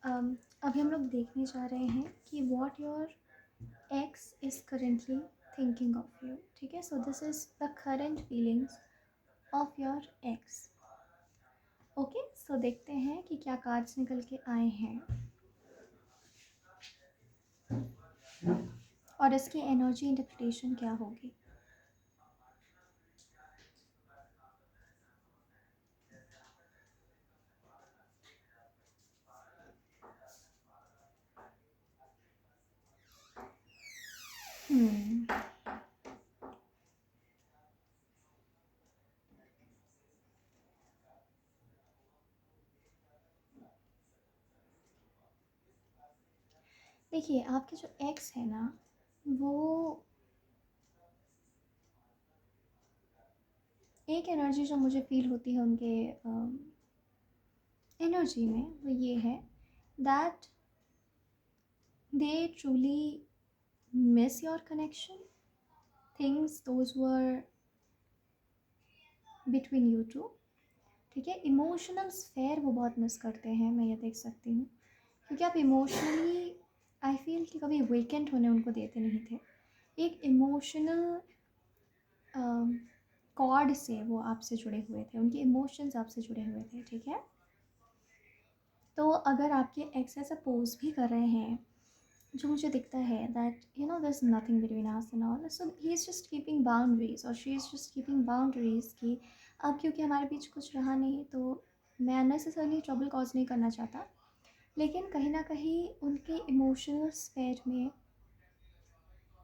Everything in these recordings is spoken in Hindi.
अभी हम लोग देखने जा रहे हैं कि what your ex is currently thinking of you. ठीक है, so this is the current feelings of your ex. Okay, so देखते हैं कि क्या कार्ड्स निकल के आए हैं और इसकी एनर्जी इंटरप्रिटेशन क्या होगी. hmm. देखिए, आपके जो एक्स है ना, वो एक एनर्जी जो मुझे फील होती है उनके एनर्जी में, वो ये है that they truly miss your connection, things those were between you two. ठीक है, इमोशनल स्फेयर वो बहुत मिस करते हैं, मैं ये देख सकती हूँ, क्योंकि आप इमोशनली आई फील कि कभी वीकेंड होने उनको देते नहीं थे. एक इमोशनल कॉर्ड से वो आपसे जुड़े हुए थे, उनके इमोशंस आपसे जुड़े हुए थे. ठीक है, तो अगर आपके एक्स ऐसा पोज भी कर रहे हैं, जो मुझे दिखता है that you know there's nothing between us and all, so he is just keeping boundaries or she is just keeping boundaries कि अब क्योंकि हमारे बीच कुछ रहा नहीं तो मैं अननेसेसरली ट्रबल कॉज नहीं करना चाहता. लेकिन कहीं ना कहीं उनके इमोशनल स्फेयर में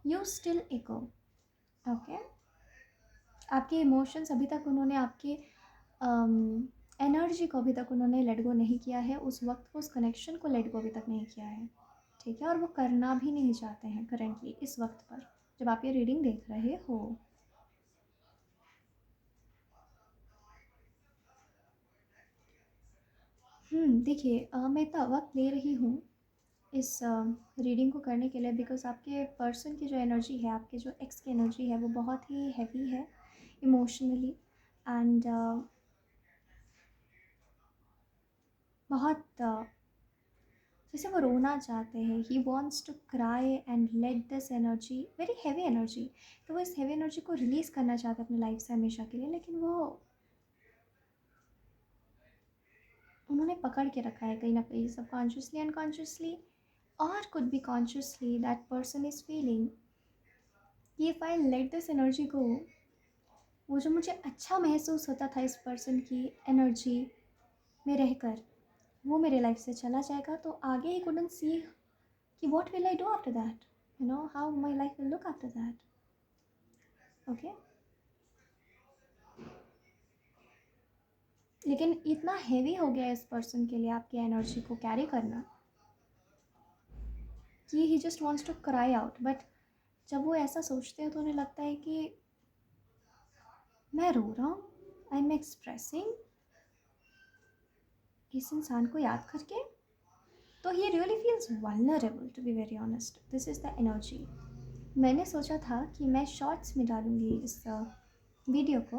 यू स्टिल इको. ओके, आपके इमोशंस अभी तक उन्होंने आपके एनर्जी को अभी तक उन्होंने लेट गो नहीं किया है, उस वक्त को, उस कनेक्शन को लेट गो अभी तक नहीं किया है. ठीक है, और वो करना भी नहीं चाहते हैं करेंटली इस वक्त पर जब आप ये रीडिंग देख रहे हो. देखिए, मैं इतना वक्त ले रही हूँ इस रीडिंग को करने के लिए बिकॉज आपके पर्सन की जो एनर्जी है, आपके जो एक्स की एनर्जी है, वो बहुत ही हैवी है इमोशनली. एंड बहुत जैसे वो रोना चाहते हैं. He wants to cry and let this energy, very heavy energy, तो वो इस हैवी एनर्जी को रिलीज़ करना चाहते हैं अपनी लाइफ से हमेशा के लिए. लेकिन वो उन्होंने पकड़ के रखा है कहीं ना कहीं, सबकॉन्शियसली, अनकॉन्शियसली, और could be consciously. That person is feeling कि if I let this energy go, वो जो मुझे अच्छा महसूस होता था इस पर्सन की एनर्जी में रहकर, वो मेरे लाइफ से चला जाएगा. तो आगे ही कुडंट सी कि what will I do after that, you know how my life will look after that. Okay, लेकिन इतना हैवी हो गया इस पर्सन के लिए आपकी एनर्जी को कैरी करना कि he just wants to cry out. But जब वो ऐसा सोचते हैं तो उन्हें लगता है कि मैं रो रहा हूँ, आई एम एक्सप्रेसिंग इस इंसान को याद करके. तो he really feels vulnerable, to be very honest. This is the energy. मैंने सोचा था कि मैं शॉर्ट्स में डालूँगी इस वीडियो को,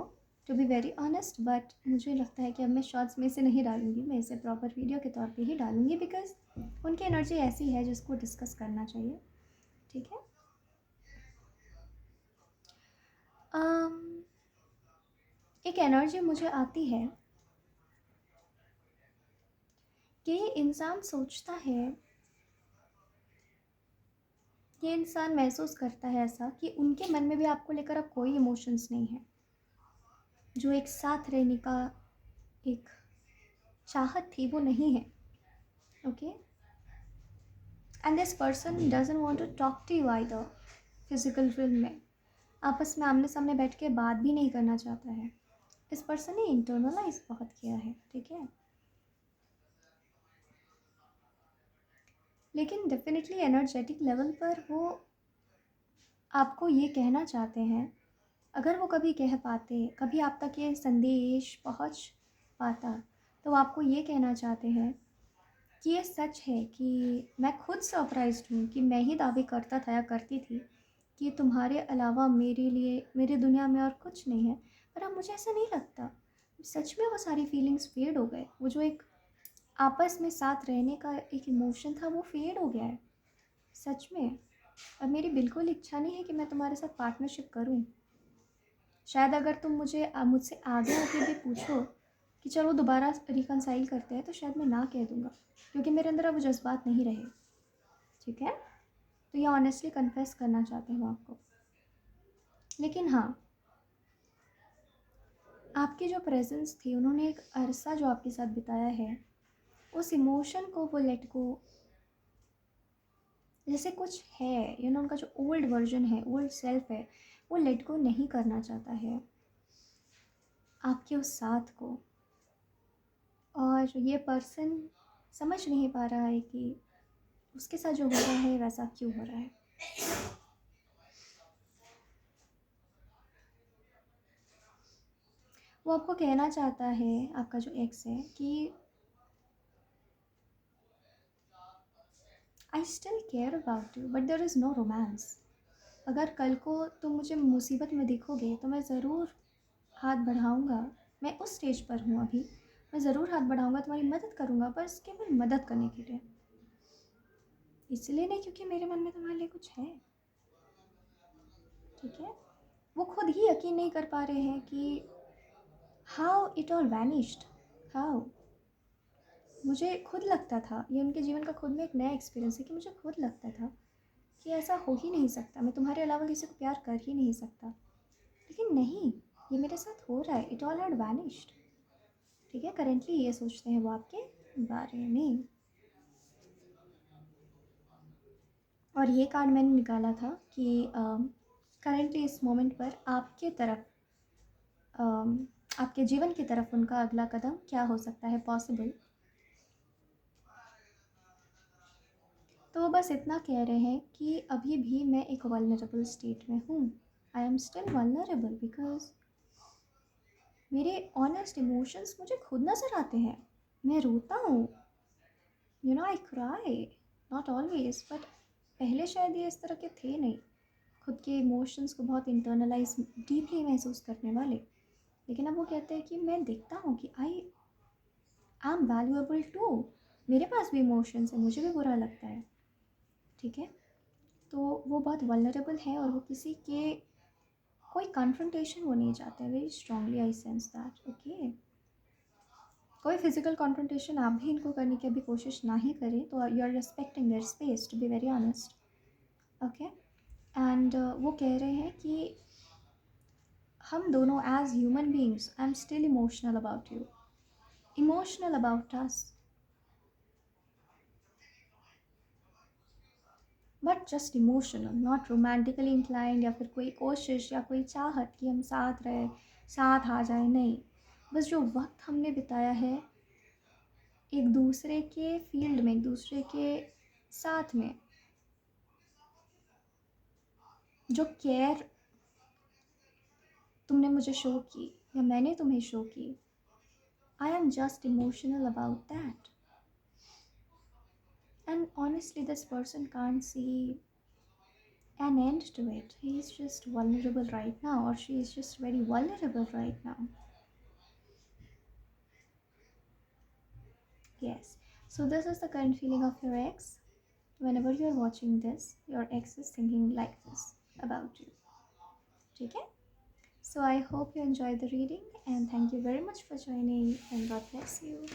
to be very honest, but मुझे लगता है कि अब मैं शॉर्ट्स में इसे नहीं डालूँगी, मैं इसे प्रॉपर वीडियो के तौर पे ही डालूँगी बिकॉज उनकी एनर्जी ऐसी है जिसको डिस्कस करना चाहिए. ठीक है, एक एनर्जी मुझे आती है कि ये इंसान सोचता है, ये इंसान महसूस करता है ऐसा कि उनके मन में भी आपको लेकर अब कोई इमोशंस नहीं है. जो एक साथ रहने का एक चाहत थी वो नहीं है. Okay, and this person doesn't want to talk to you either. Physical film में आपस में आमने सामने बैठ के बात भी नहीं करना चाहता है. इस पर्सन ने इंटरनलाइज बहुत किया है. ठीक है, लेकिन डेफिनेटली एनर्जेटिक लेवल पर वो आपको ये कहना चाहते हैं, अगर वो कभी कह पाते, कभी आप तक ये संदेश पहुंच पाता, तो आपको ये कहना चाहते हैं कि ये सच है कि मैं खुद सरप्राइज्ड हूँ कि मैं ही दावे करता था या करती थी कि तुम्हारे अलावा मेरे लिए, मेरी दुनिया में और कुछ नहीं है. पर अब मुझे ऐसा नहीं लगता. सच में वो सारी फीलिंग्स फेड हो गए. वो जो एक आपस में साथ रहने का एक इमोशन था वो फेड हो गया है सच में। अब मेरी बिल्कुल इच्छा नहीं है कि मैं तुम्हारे साथ पार्टनरशिप करूं। शायद अगर तुम मुझसे आगे आके भी पूछो कि चलो दोबारा रिकनसाइल करते हैं, तो शायद मैं ना कह दूंगा, क्योंकि मेरे अंदर अब वो जज्बात नहीं रहे। ठीक है, तो ये ऑनेस्टली कन्फेस करना चाहती हूँ आपको। लेकिन हाँ, आपकी जो प्रेजेंस थी, उन्होंने एक अरसा जो आपके साथ बिताया है, उस इमोशन को वो लेट गो, जैसे कुछ है उनका जो ओल्ड वर्जन है, ओल्ड सेल्फ है, वो लेट गो नहीं करना चाहता है आपके उस साथ को। और ये पर्सन समझ नहीं पा रहा है कि उसके साथ जो हो रहा है वैसा क्यों हो रहा है। वो आपको कहना चाहता है, आपका जो एक्स है, कि I still care about you but there is no romance. अगर कल को तुम मुझे मुसीबत में दिखोगे तो मैं ज़रूर हाथ बढ़ाऊँगा। मैं उस स्टेज पर हूँ अभी, मैं ज़रूर हाथ बढ़ाऊँगा, तुम्हारी मदद करूँगा, बस केवल मदद करने के लिए, इसलिए नहीं क्योंकि मेरे मन में तुम्हारे लिए कुछ है। ठीक है, वो खुद ही यकीन नहीं कर पा रहे हैं कि how it all vanished, how. मुझे खुद लगता था, ये उनके जीवन का खुद में एक नया एक्सपीरियंस है, कि मुझे खुद लगता था कि ऐसा हो ही नहीं सकता, मैं तुम्हारे अलावा किसी को प्यार कर ही नहीं सकता। लेकिन नहीं, ये मेरे साथ हो रहा है, इट ऑल हैड वैनिश्ड। ठीक है, करेंटली ये सोचते हैं वो आपके बारे में। और ये कार्ड मैंने निकाला था कि करेंटली इस मोमेंट पर आपके तरफ, आपके जीवन की तरफ उनका अगला कदम क्या हो सकता है पॉसिबल। तो वो बस इतना कह रहे हैं कि अभी भी मैं एक वल्नरेबल स्टेट में हूँ। आई एम स्टिल वल्नरेबल बिकॉज मेरे ऑनेस्ट इमोशंस मुझे खुद नज़र आते हैं। मैं रोता हूँ, I cry, not always but पहले शायद ये इस तरह के थे नहीं, खुद के इमोशंस को बहुत इंटरनलाइज डीपली महसूस करने वाले। लेकिन अब वो कहते हैं कि मैं देखता हूँ कि आई एम वैल्यूएबल टू, मेरे पास भी इमोशंस है, मुझे भी बुरा लगता है। ठीक है, तो वो बहुत वल्नरेबल है और वो किसी के कोई कन्फ्रंटेशन वो नहीं चाहते हैं very strongly, I sense that. Okay, कोई फिजिकल कॉन्फ्रंटेशन आप भी इनको करने की अभी कोशिश ना ही करें, तो you are respecting their space, to be very honest. Okay, and वो कह रहे हैं कि हम दोनों as human beings, I am still emotional about you, emotional about us, but just emotional, not romantically inclined, या फिर कोई कोशिश या कोई चाहत कि हम साथ रहे, साथ आ जाए, नहीं। बस जो वक्त हमने बिताया है एक दूसरे के फील्ड में, एक दूसरे के साथ में, जो केयर तुमने मुझे शो की या मैंने तुम्हें शो की, I am just emotional about that. And honestly this person can't see an end to it. He is just vulnerable right now, or she is just very vulnerable right now. Yes. So this is the current feeling of your ex. Whenever you are watching this, your ex is thinking like this about you. Okay? So I hope you enjoyed the reading and thank you very much for joining and God bless you.